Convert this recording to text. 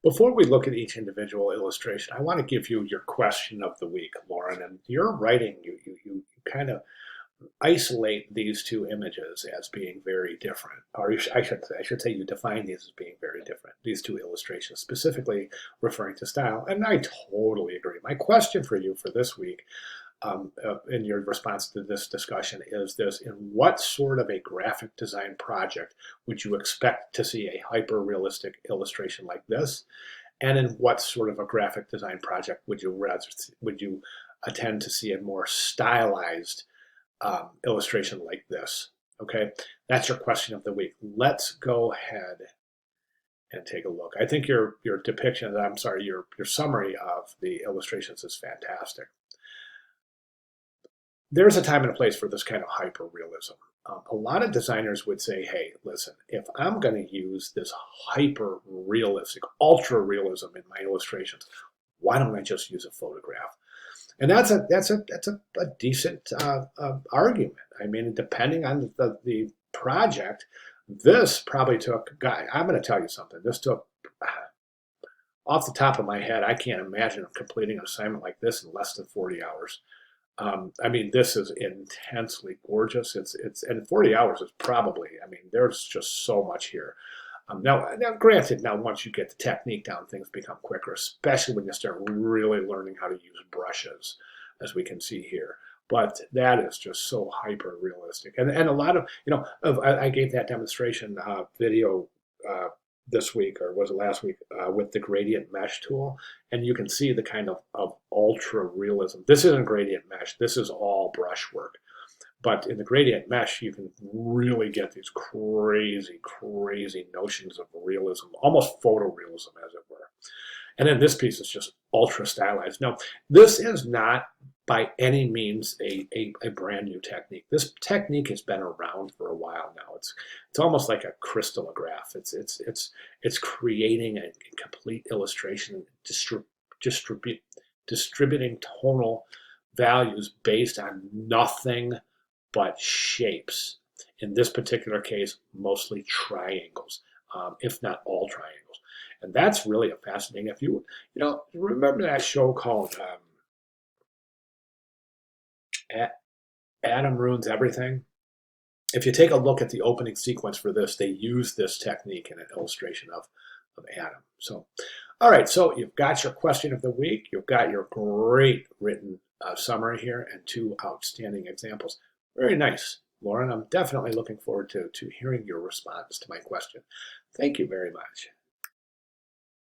Before we look at each individual illustration, I want to give you your question of the week, Lauren. And your writing, you kind of isolate these two images as being very different, or I should say you define these as being very different. These two illustrations, specifically referring to style, and I totally agree. My question for you for this week, in your response to this discussion, is this: in what sort of a graphic design project would you expect to see a hyper-realistic illustration like this? And in what sort of a graphic design project would you attend to see a more stylized illustration like this? Okay, that's your question of the week. Let's go ahead and take a look. I think your depiction, I'm sorry, your summary of the illustrations is fantastic. There's a time and a place for this kind of hyper realism. A lot of designers would say, hey, listen, if I'm going to use this hyper realistic, ultra realism in my illustrations, why don't I just use a photograph? And that's a decent argument. I mean, depending on the project, this probably took. I'm going to tell you something. This took, off the top of my head, I can't imagine completing an assignment like this in less than 40 hours. I mean, this is intensely gorgeous. And 40 hours is probably. I mean, there's just so much here. Now, granted, now once you get the technique down, things become quicker, especially when you start really learning how to use brushes, as we can see here. But that is just so hyper realistic, and a lot of I gave that demonstration video this week, or was it last week, with the gradient mesh tool, and you can see the kind of ultra realism. This isn't gradient mesh. This is all brushwork. But in the gradient mesh, you can really get these crazy, crazy notions of realism, almost photorealism, as it were. And then this piece is just ultra stylized. Now, this is not by any means a brand new technique. This technique has been around for a while now. It's almost like a crystallograph. It's creating a complete illustration, distributing tonal values based on nothing but shapes. In this particular case, mostly triangles, if not all triangles. And that's really a fascinating. If you remember that show called Adam Ruins Everything? If you take a look at the opening sequence for this, they use this technique in an illustration of Adam. So, all right, so you've got your question of the week. You've got your great written summary here and two outstanding examples. Very nice, Lauren. I'm definitely looking forward to hearing your response to my question. Thank you very much.